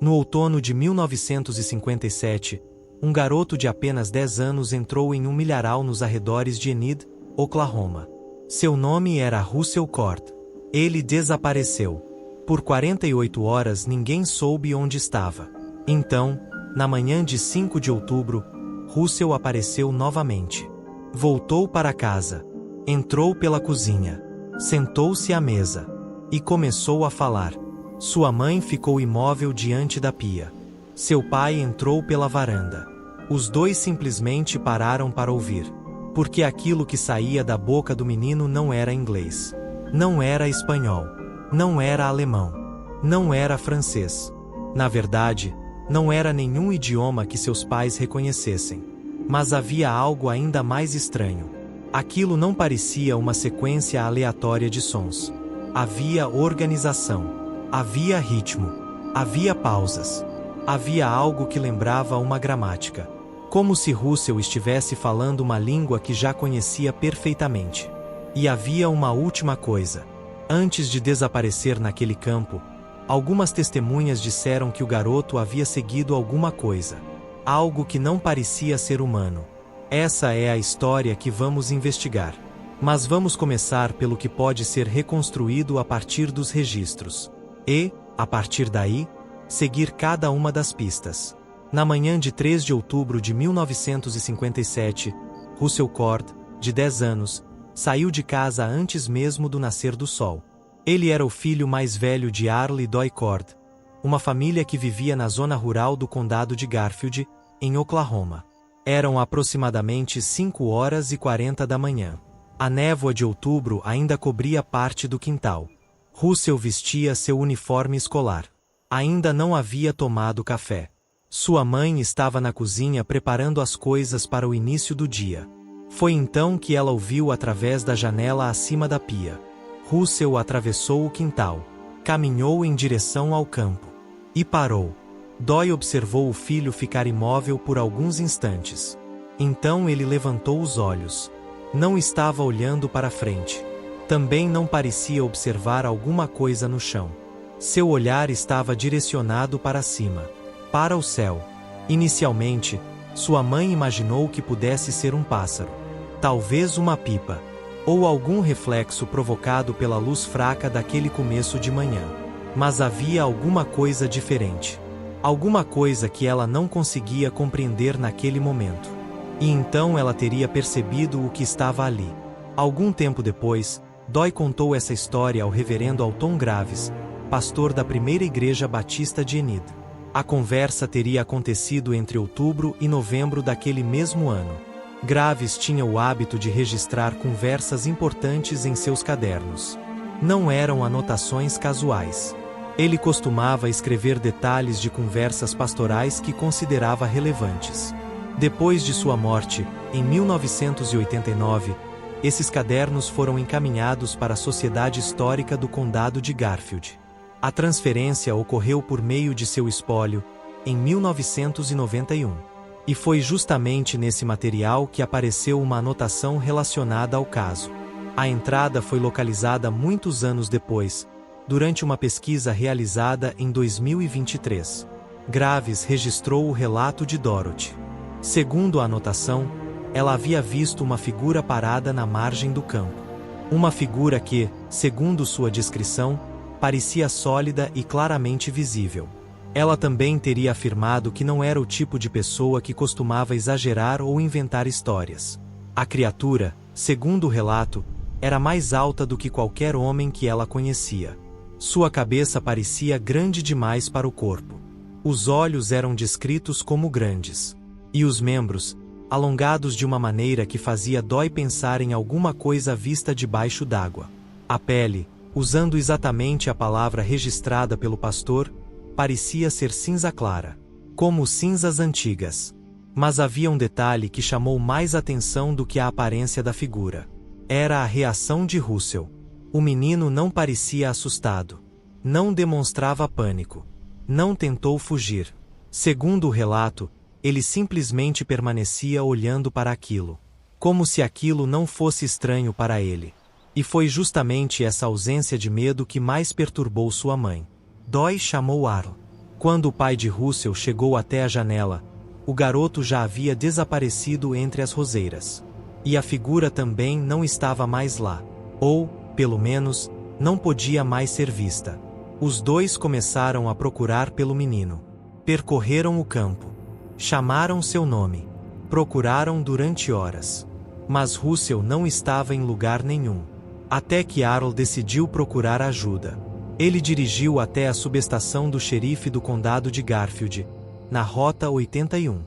No outono de 1957, um garoto de apenas 10 anos entrou em um milharal nos arredores de Enid, Oklahoma. Seu nome era Russell Cord. Ele desapareceu. Por 48 horas ninguém soube onde estava. Então, na manhã de 5 de outubro, Russell apareceu novamente. Voltou para casa. Entrou pela cozinha. Sentou-se à mesa. E começou a falar. Sua mãe ficou imóvel diante da pia. Seu pai entrou pela varanda. Os dois simplesmente pararam para ouvir. Porque aquilo que saía da boca do menino não era inglês. Não era espanhol. Não era alemão. Não era francês. Na verdade, não era nenhum idioma que seus pais reconhecessem. Mas havia algo ainda mais estranho. Aquilo não parecia uma sequência aleatória de sons. Havia organização. Havia ritmo. Havia pausas. Havia algo que lembrava uma gramática. Como se Russell estivesse falando uma língua que já conhecia perfeitamente. E havia uma última coisa. Antes de desaparecer naquele campo, algumas testemunhas disseram que o garoto havia seguido alguma coisa. Algo que não parecia ser humano. Essa é a história que vamos investigar. Mas vamos começar pelo que pode ser reconstruído a partir dos registros. E, a partir daí, seguir cada uma das pistas. Na manhã de 3 de outubro de 1957, Russell Cord, de 10 anos, saiu de casa antes mesmo do nascer do sol. Ele era o filho mais velho de Arle e Doy Cord, uma família que vivia na zona rural do condado de Garfield, em Oklahoma. Eram aproximadamente 5h40 da manhã. A névoa de outubro ainda cobria parte do quintal. Russell vestia seu uniforme escolar. Ainda não havia tomado café. Sua mãe estava na cozinha preparando as coisas para o início do dia. Foi então que ela ouviu através da janela acima da pia. Russell atravessou o quintal. Caminhou em direção ao campo. E parou. Doy observou o filho ficar imóvel por alguns instantes. Então ele levantou os olhos. Não estava olhando para frente. Também não parecia observar alguma coisa no chão. Seu olhar estava direcionado para cima. Para o céu. Inicialmente, sua mãe imaginou que pudesse ser um pássaro. Talvez uma pipa. Ou algum reflexo provocado pela luz fraca daquele começo de manhã. Mas havia alguma coisa diferente. Alguma coisa que ela não conseguia compreender naquele momento. E então ela teria percebido o que estava ali. Algum tempo depois, Doy contou essa história ao reverendo Alton Graves, pastor da primeira igreja batista de Enid. A conversa teria acontecido entre outubro e novembro daquele mesmo ano. Graves tinha o hábito de registrar conversas importantes em seus cadernos. Não eram anotações casuais. Ele costumava escrever detalhes de conversas pastorais que considerava relevantes. Depois de sua morte, em 1989, esses cadernos foram encaminhados para a Sociedade Histórica do Condado de Garfield. A transferência ocorreu por meio de seu espólio, em 1991. E foi justamente nesse material que apareceu uma anotação relacionada ao caso. A entrada foi localizada muitos anos depois, durante uma pesquisa realizada em 2023. Graves registrou o relato de Dorothy. Segundo a anotação, ela havia visto uma figura parada na margem do campo. Uma figura que, segundo sua descrição, parecia sólida e claramente visível. Ela também teria afirmado que não era o tipo de pessoa que costumava exagerar ou inventar histórias. A criatura, segundo o relato, era mais alta do que qualquer homem que ela conhecia. Sua cabeça parecia grande demais para o corpo. Os olhos eram descritos como grandes. E os membros, alongados de uma maneira que fazia Doy pensar em alguma coisa vista debaixo d'água. A pele, usando exatamente a palavra registrada pelo pastor, parecia ser cinza clara, como cinzas antigas. Mas havia um detalhe que chamou mais atenção do que a aparência da figura. Era a reação de Russell. O menino não parecia assustado. Não demonstrava pânico. Não tentou fugir. Segundo o relato, ele simplesmente permanecia olhando para aquilo. Como se aquilo não fosse estranho para ele. E foi justamente essa ausência de medo que mais perturbou sua mãe. Doy chamou Arl. Quando o pai de Russell chegou até a janela, o garoto já havia desaparecido entre as roseiras. E a figura também não estava mais lá. Ou, pelo menos, não podia mais ser vista. Os dois começaram a procurar pelo menino. Percorreram o campo. Chamaram seu nome. Procuraram durante horas. Mas Russell não estava em lugar nenhum. Até que Arl decidiu procurar ajuda. Ele dirigiu até a subestação do xerife do condado de Garfield, na Rota 81.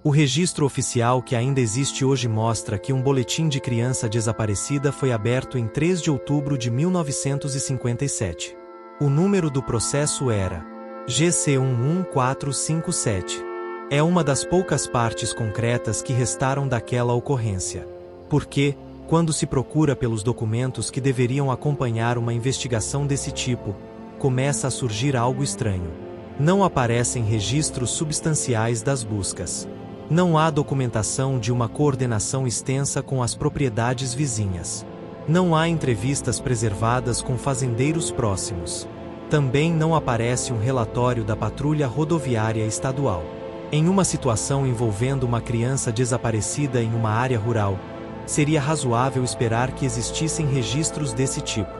O registro oficial que ainda existe hoje mostra que um boletim de criança desaparecida foi aberto em 3 de outubro de 1957. O número do processo era GC11457. É uma das poucas partes concretas que restaram daquela ocorrência. Porque, quando se procura pelos documentos que deveriam acompanhar uma investigação desse tipo, começa a surgir algo estranho. Não aparecem registros substanciais das buscas. Não há documentação de uma coordenação extensa com as propriedades vizinhas. Não há entrevistas preservadas com fazendeiros próximos. Também não aparece um relatório da Patrulha Rodoviária Estadual. Em uma situação envolvendo uma criança desaparecida em uma área rural, seria razoável esperar que existissem registros desse tipo.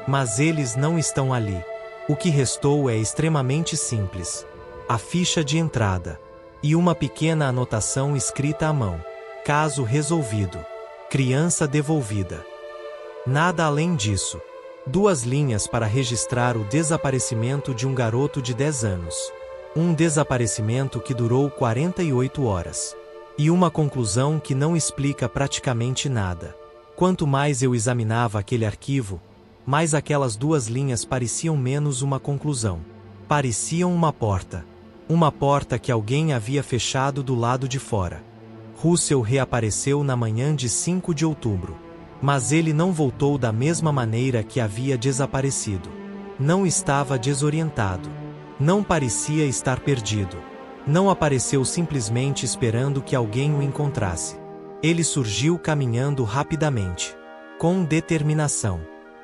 Mas eles não estão ali. O que restou é extremamente simples: a ficha de entrada e uma pequena anotação escrita à mão. Caso resolvido. Criança devolvida. Nada além disso. 2 linhas para registrar o desaparecimento de um garoto de 10 anos. Um desaparecimento que durou 48 horas. E uma conclusão que não explica praticamente nada. Quanto mais eu examinava aquele arquivo, mais aquelas 2 linhas pareciam menos uma conclusão. Pareciam uma porta. Uma porta que alguém havia fechado do lado de fora. Russell reapareceu na manhã de 5 de outubro. Mas ele não voltou da mesma maneira que havia desaparecido. Não estava desorientado. Não parecia estar perdido. Não apareceu simplesmente esperando que alguém o encontrasse. Ele surgiu caminhando rapidamente. Com determinação.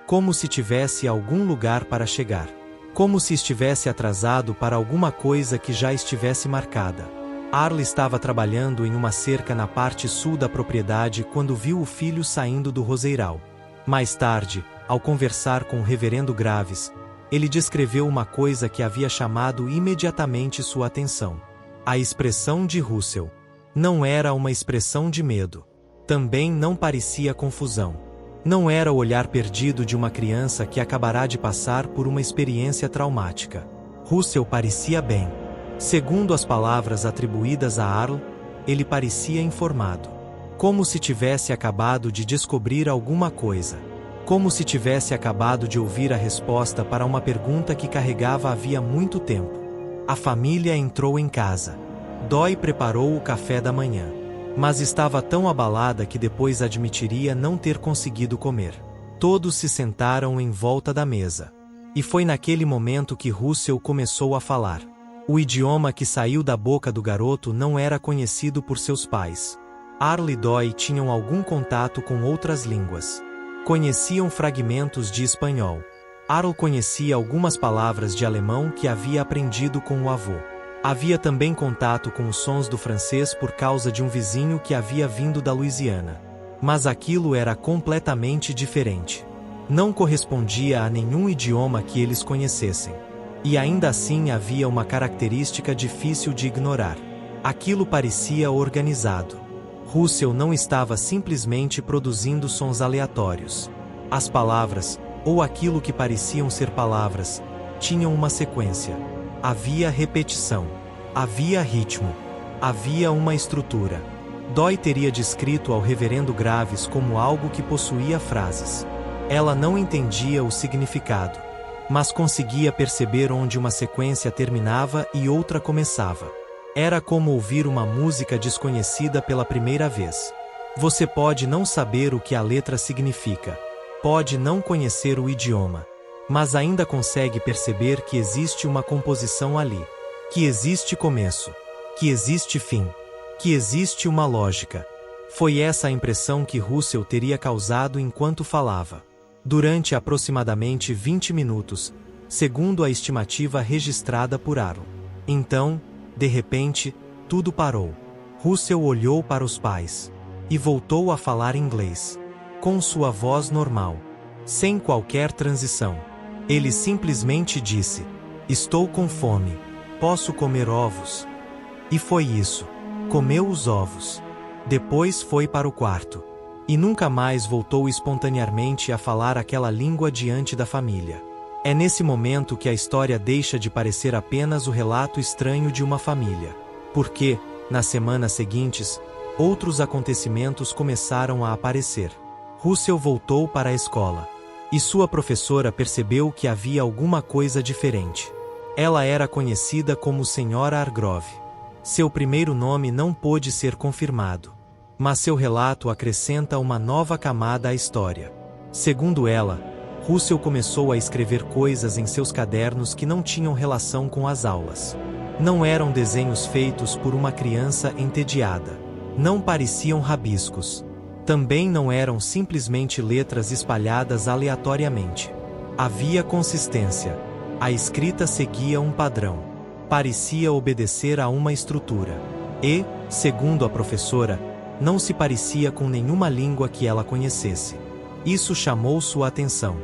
Como se tivesse algum lugar para chegar. Como se estivesse atrasado para alguma coisa que já estivesse marcada. Arl estava trabalhando em uma cerca na parte sul da propriedade quando viu o filho saindo do roseiral. Mais tarde, ao conversar com o reverendo Graves, ele descreveu uma coisa que havia chamado imediatamente sua atenção. A expressão de Russell. Não era uma expressão de medo. Também não parecia confusão. Não era o olhar perdido de uma criança que acabará de passar por uma experiência traumática. Russell parecia bem. Segundo as palavras atribuídas a Arl, ele parecia informado. Como se tivesse acabado de descobrir alguma coisa. Como se tivesse acabado de ouvir a resposta para uma pergunta que carregava havia muito tempo. A família entrou em casa. Doy preparou o café da manhã. Mas estava tão abalada que depois admitiria não ter conseguido comer. Todos se sentaram em volta da mesa. E foi naquele momento que Russell começou a falar. O idioma que saiu da boca do garoto não era conhecido por seus pais. Arl e Doy tinham algum contato com outras línguas. Conheciam fragmentos de espanhol. Arl conhecia algumas palavras de alemão que havia aprendido com o avô. Havia também contato com os sons do francês por causa de um vizinho que havia vindo da Louisiana. Mas aquilo era completamente diferente. Não correspondia a nenhum idioma que eles conhecessem. E ainda assim havia uma característica difícil de ignorar. Aquilo parecia organizado. Russell não estava simplesmente produzindo sons aleatórios. As palavras, ou aquilo que pareciam ser palavras, tinham uma sequência. Havia repetição. Havia ritmo. Havia uma estrutura. Doy teria descrito ao reverendo Graves como algo que possuía frases. Ela não entendia o significado, mas conseguia perceber onde uma sequência terminava e outra começava. Era como ouvir uma música desconhecida pela primeira vez. Você pode não saber o que a letra significa. Pode não conhecer o idioma. Mas ainda consegue perceber que existe uma composição ali. Que existe começo. Que existe fim. Que existe uma lógica. Foi essa a impressão que Russell teria causado enquanto falava. Durante aproximadamente 20 minutos, segundo a estimativa registrada por Arl. Então, de repente, tudo parou. Russell olhou para os pais e voltou a falar inglês, com sua voz normal, sem qualquer transição. Ele simplesmente disse: "Estou com fome. Posso comer ovos?" E foi isso. Comeu os ovos. Depois foi para o quarto. E nunca mais voltou espontaneamente a falar aquela língua diante da família. É nesse momento que a história deixa de parecer apenas o relato estranho de uma família. Porque, nas semanas seguintes, outros acontecimentos começaram a aparecer. Russell voltou para a escola. E sua professora percebeu que havia alguma coisa diferente. Ela era conhecida como Sra. Hargrove. Seu primeiro nome não pôde ser confirmado. Mas seu relato acrescenta uma nova camada à história. Segundo ela, Russell começou a escrever coisas em seus cadernos que não tinham relação com as aulas. Não eram desenhos feitos por uma criança entediada. Não pareciam rabiscos. Também não eram simplesmente letras espalhadas aleatoriamente. Havia consistência. A escrita seguia um padrão. Parecia obedecer a uma estrutura. E, segundo a professora, não se parecia com nenhuma língua que ela conhecesse. Isso chamou sua atenção.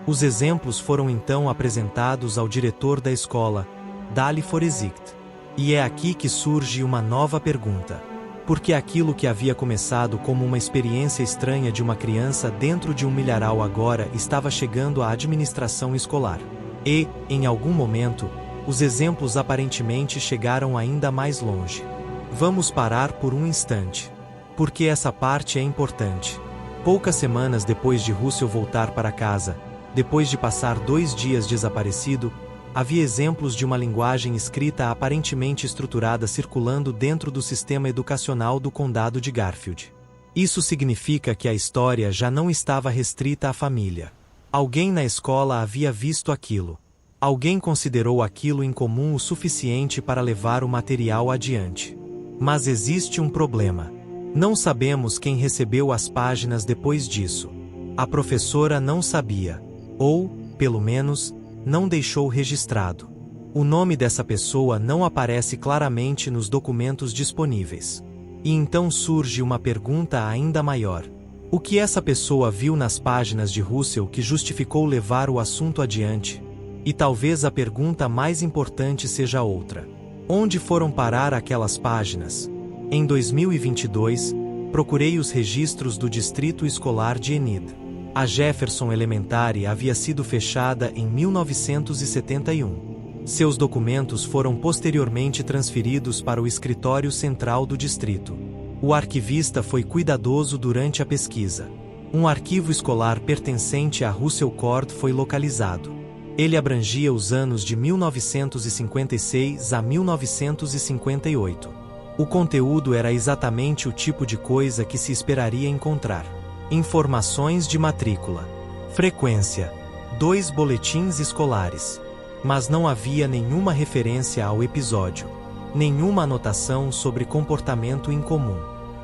Os exemplos foram então apresentados ao diretor da escola, Dali Foresicht. E é aqui que surge uma nova pergunta. Por que aquilo que havia começado como uma experiência estranha de uma criança dentro de um milharal agora estava chegando à administração escolar? E, em algum momento, os exemplos aparentemente chegaram ainda mais longe. Vamos parar por um instante. Porque essa parte é importante. Poucas semanas depois de Russell voltar para casa, depois de passar 2 dias desaparecido, havia exemplos de uma linguagem escrita aparentemente estruturada circulando dentro do sistema educacional do condado de Garfield. Isso significa que a história já não estava restrita à família. Alguém na escola havia visto aquilo. Alguém considerou aquilo incomum o suficiente para levar o material adiante. Mas existe um problema. Não sabemos quem recebeu as páginas depois disso. A professora não sabia. Ou, pelo menos, não deixou registrado. O nome dessa pessoa não aparece claramente nos documentos disponíveis. E então surge uma pergunta ainda maior. O que essa pessoa viu nas páginas de Russell que justificou levar o assunto adiante? E talvez a pergunta mais importante seja outra. Onde foram parar aquelas páginas? Em 2022, procurei os registros do Distrito Escolar de Enid. A Jefferson Elementary havia sido fechada em 1971. Seus documentos foram posteriormente transferidos para o escritório central do distrito. O arquivista foi cuidadoso durante a pesquisa. Um arquivo escolar pertencente a Russell Cord foi localizado. Ele abrangia os anos de 1956 a 1958. O conteúdo era exatamente o tipo de coisa que se esperaria encontrar. Informações de matrícula. Frequência. 2 boletins escolares. Mas não havia nenhuma referência ao episódio. Nenhuma anotação sobre comportamento incomum.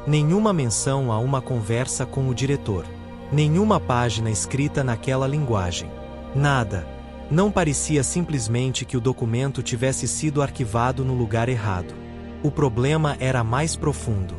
Nenhuma menção a uma conversa com o diretor. Nenhuma página escrita naquela linguagem. Nada. Não parecia simplesmente que o documento tivesse sido arquivado no lugar errado. O problema era mais profundo.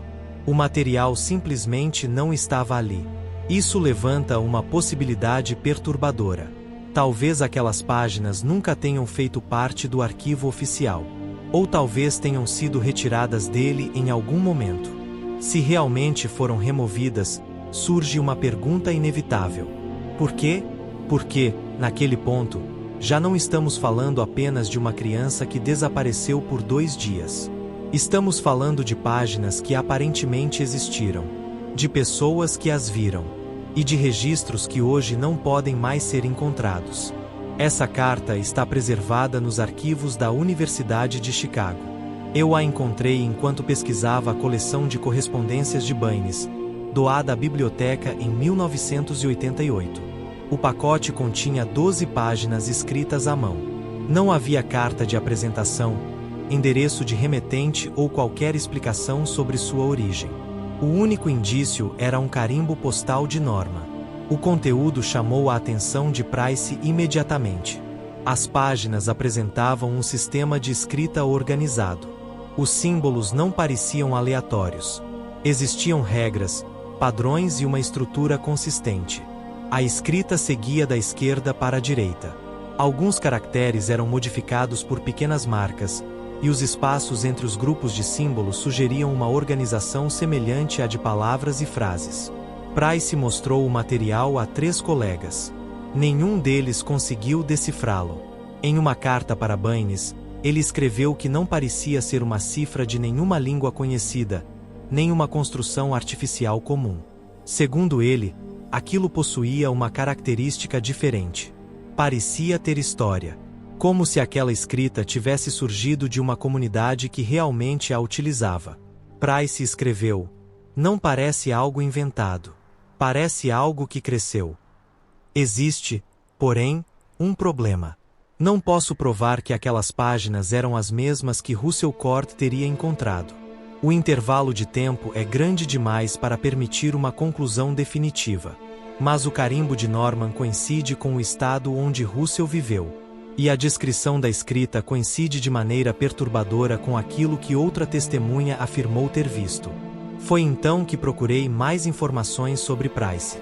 O material simplesmente não estava ali. Isso levanta uma possibilidade perturbadora. Talvez aquelas páginas nunca tenham feito parte do arquivo oficial. Ou talvez tenham sido retiradas dele em algum momento. Se realmente foram removidas, surge uma pergunta inevitável. Por quê? Porque, naquele ponto, já não estamos falando apenas de uma criança que desapareceu por 2 dias. Estamos falando de páginas que aparentemente existiram, de pessoas que as viram, e de registros que hoje não podem mais ser encontrados. Essa carta está preservada nos arquivos da Universidade de Chicago. Eu a encontrei enquanto pesquisava a coleção de correspondências de Baines, doada à biblioteca em 1988. O pacote continha 12 páginas escritas à mão. Não havia carta de apresentação, endereço de remetente ou qualquer explicação sobre sua origem. O único indício era um carimbo postal de Norma. O conteúdo chamou a atenção de Price imediatamente. As páginas apresentavam um sistema de escrita organizado. Os símbolos não pareciam aleatórios. Existiam regras, padrões e uma estrutura consistente. A escrita seguia da esquerda para a direita. Alguns caracteres eram modificados por pequenas marcas, e os espaços entre os grupos de símbolos sugeriam uma organização semelhante à de palavras e frases. Price mostrou o material a 3 colegas. Nenhum deles conseguiu decifrá-lo. Em uma carta para Baynes, ele escreveu que não parecia ser uma cifra de nenhuma língua conhecida, nem uma construção artificial comum. Segundo ele, aquilo possuía uma característica diferente. Parecia ter história. Como se aquela escrita tivesse surgido de uma comunidade que realmente a utilizava. Price escreveu: "Não parece algo inventado. Parece algo que cresceu. Existe, porém, um problema. Não posso provar que aquelas páginas eram as mesmas que Russell Court teria encontrado. O intervalo de tempo é grande demais para permitir uma conclusão definitiva. Mas o carimbo de Norman coincide com o estado onde Russell viveu. E a descrição da escrita coincide de maneira perturbadora com aquilo que outra testemunha afirmou ter visto. Foi então que procurei mais informações sobre Price.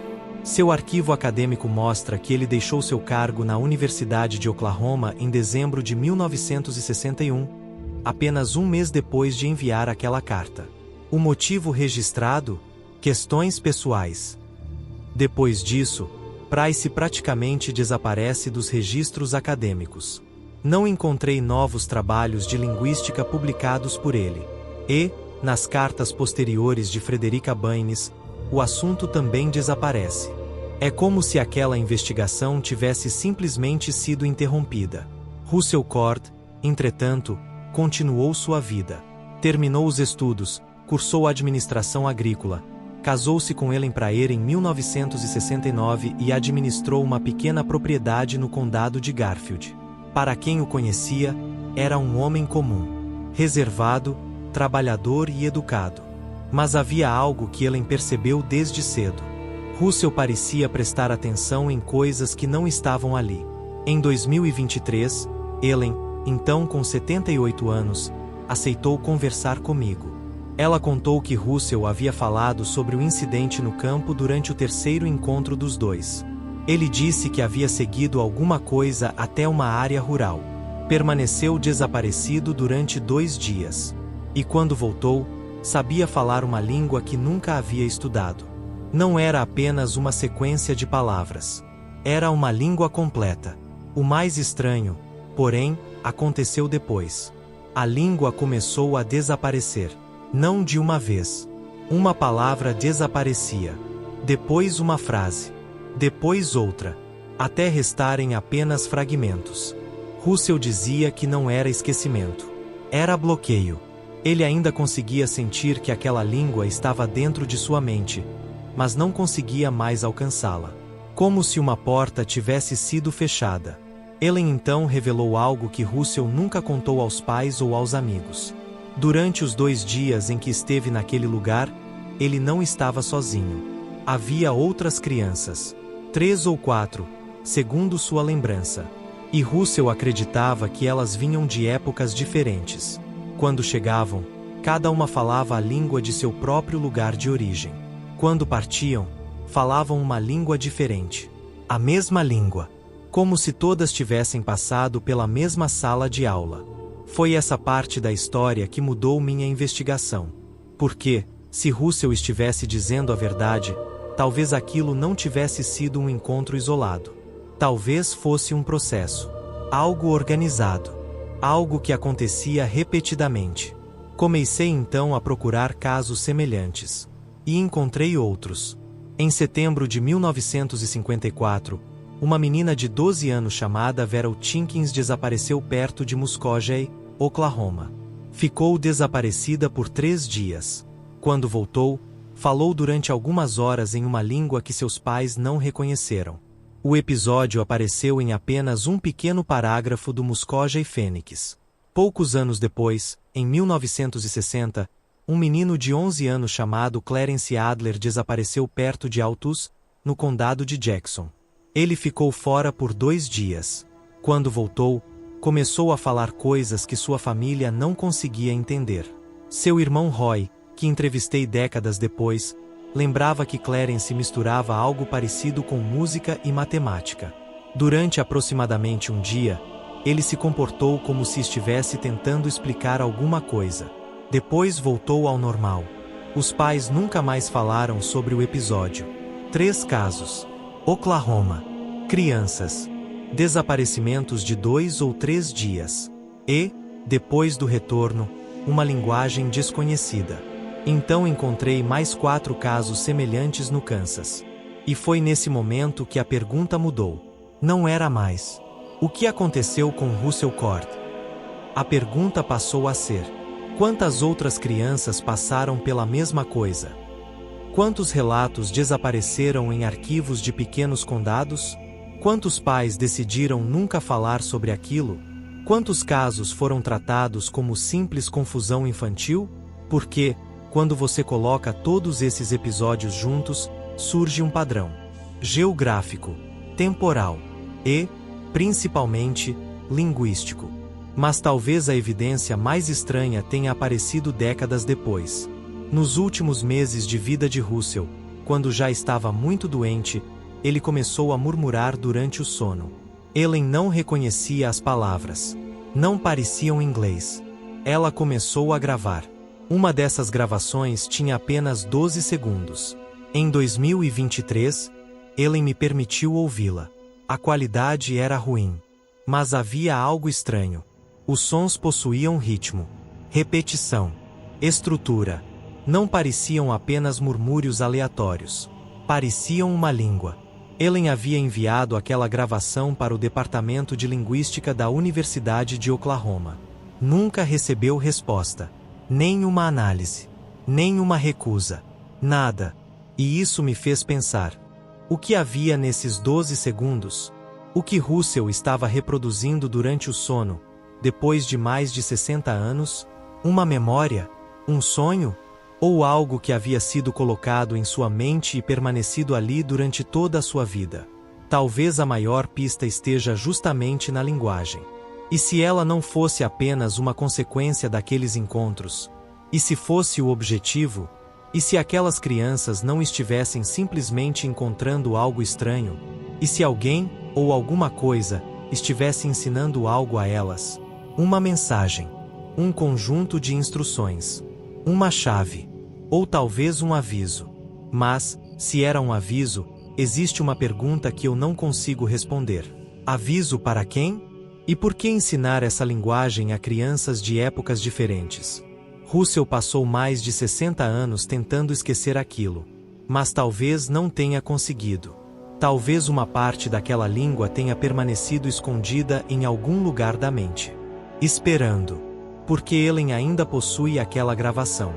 Seu arquivo acadêmico mostra que ele deixou seu cargo na Universidade de Oklahoma em dezembro de 1961, apenas um mês depois de enviar aquela carta. O motivo registrado? Questões pessoais. Depois disso, Price praticamente desaparece dos registros acadêmicos. Não encontrei novos trabalhos de linguística publicados por ele. E, nas cartas posteriores de Frederica Baynes, o assunto também desaparece. É como se aquela investigação tivesse simplesmente sido interrompida. Russell Court, entretanto, continuou sua vida. Terminou os estudos, cursou administração agrícola, casou-se com Ellen Praer em 1969 e administrou uma pequena propriedade no condado de Garfield. Para quem o conhecia, era um homem comum, reservado, trabalhador e educado. Mas havia algo que Ellen percebeu desde cedo. Russell parecia prestar atenção em coisas que não estavam ali. Em 2023, Ellen, então com 78 anos, aceitou conversar comigo. Ela contou que Russell havia falado sobre o incidente no campo durante o 3º encontro dos dois. Ele disse que havia seguido alguma coisa até uma área rural. Permaneceu desaparecido durante 2 dias. E quando voltou, sabia falar uma língua que nunca havia estudado. Não era apenas uma sequência de palavras. Era uma língua completa. O mais estranho, porém, aconteceu depois. A língua começou a desaparecer. Não de uma vez. Uma palavra desaparecia. Depois uma frase. Depois outra. Até restarem apenas fragmentos. Russell dizia que não era esquecimento. Era bloqueio. Ele ainda conseguia sentir que aquela língua estava dentro de sua mente, mas não conseguia mais alcançá-la. Como se uma porta tivesse sido fechada. Ellen então revelou algo que Russell nunca contou aos pais ou aos amigos. Durante os 2 dias em que esteve naquele lugar, ele não estava sozinho. Havia outras crianças. 3 ou 4, segundo sua lembrança. E Russell acreditava que elas vinham de épocas diferentes. Quando chegavam, cada uma falava a língua de seu próprio lugar de origem. Quando partiam, falavam uma língua diferente. A mesma língua. Como se todas tivessem passado pela mesma sala de aula. Foi essa parte da história que mudou minha investigação. Porque, se Russell estivesse dizendo a verdade, talvez aquilo não tivesse sido um encontro isolado. Talvez fosse um processo. Algo organizado. Algo que acontecia repetidamente. Comecei então a procurar casos semelhantes. E encontrei outros. Em setembro de 1954, uma menina de 12 anos chamada Vera Tinkins desapareceu perto de Muskogee, Oklahoma. Ficou desaparecida por 3 dias. Quando voltou, falou durante algumas horas em uma língua que seus pais não reconheceram. O episódio apareceu em apenas um pequeno parágrafo do Muskogee Phoenix. Poucos anos depois, em 1960, um menino de 11 anos chamado Clarence Adler desapareceu perto de Altus, no condado de Jackson. Ele ficou fora por 2 dias. Quando voltou, começou a falar coisas que sua família não conseguia entender. Seu irmão Roy, que entrevistei décadas depois, lembrava que Clarence misturava algo parecido com música e matemática. Durante aproximadamente um dia, ele se comportou como se estivesse tentando explicar alguma coisa. Depois voltou ao normal. Os pais nunca mais falaram sobre o episódio. 3 casos. Oklahoma. Crianças. Desaparecimentos de 2 ou 3 dias. E, depois do retorno, uma linguagem desconhecida. Então encontrei mais 4 casos semelhantes no Kansas. E foi nesse momento que a pergunta mudou. Não era mais: o que aconteceu com Russell Cord? A pergunta passou a ser: quantas outras crianças passaram pela mesma coisa? Quantos relatos desapareceram em arquivos de pequenos condados? Quantos pais decidiram nunca falar sobre aquilo? Quantos casos foram tratados como simples confusão infantil? Porque, quando você coloca todos esses episódios juntos, surge um padrão geográfico, temporal e, principalmente, linguístico. Mas talvez a evidência mais estranha tenha aparecido décadas depois. Nos últimos meses de vida de Russell, quando já estava muito doente, ele começou a murmurar durante o sono. Ellen não reconhecia as palavras. Não pareciam inglês. Ela começou a gravar. Uma dessas gravações tinha apenas 12 segundos. Em 2023, Ellen me permitiu ouvi-la. A qualidade era ruim. Mas havia algo estranho. Os sons possuíam ritmo, repetição, estrutura. Não pareciam apenas murmúrios aleatórios. Pareciam uma língua. Ellen havia enviado aquela gravação para o Departamento de Linguística da Universidade de Oklahoma. Nunca recebeu resposta. Nem uma análise. Nem uma recusa. Nada. E isso me fez pensar. O que havia nesses 12 segundos? O que Russell estava reproduzindo durante o sono, depois de mais de 60 anos? Uma memória? Um sonho? Ou algo que havia sido colocado em sua mente e permanecido ali durante toda a sua vida? Talvez a maior pista esteja justamente na linguagem. E se ela não fosse apenas uma consequência daqueles encontros? E se fosse o objetivo? E se aquelas crianças não estivessem simplesmente encontrando algo estranho? E se alguém, ou alguma coisa, estivesse ensinando algo a elas? Uma mensagem. Um conjunto de instruções. Uma chave. Ou talvez um aviso. Mas, se era um aviso, existe uma pergunta que eu não consigo responder. Aviso para quem? E por que ensinar essa linguagem a crianças de épocas diferentes? Russell passou mais de 60 anos tentando esquecer aquilo. Mas talvez não tenha conseguido. Talvez uma parte daquela língua tenha permanecido escondida em algum lugar da mente. Esperando. Porque Ellen ainda possui aquela gravação.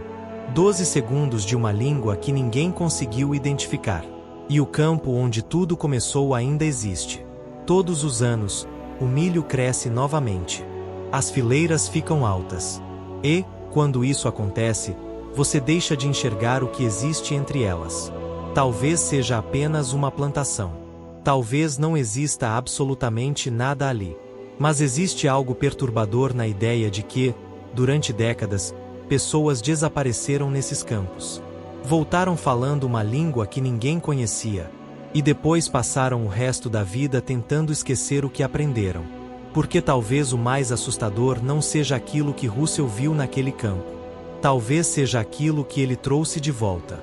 12 segundos de uma língua que ninguém conseguiu identificar. E o campo onde tudo começou ainda existe. Todos os anos, o milho cresce novamente. As fileiras ficam altas. E, quando isso acontece, você deixa de enxergar o que existe entre elas. Talvez seja apenas uma plantação. Talvez não exista absolutamente nada ali. Mas existe algo perturbador na ideia de que, durante décadas, pessoas desapareceram nesses campos. Voltaram falando uma língua que ninguém conhecia. E depois passaram o resto da vida tentando esquecer o que aprenderam. Porque talvez o mais assustador não seja aquilo que Russell viu naquele campo. Talvez seja aquilo que ele trouxe de volta.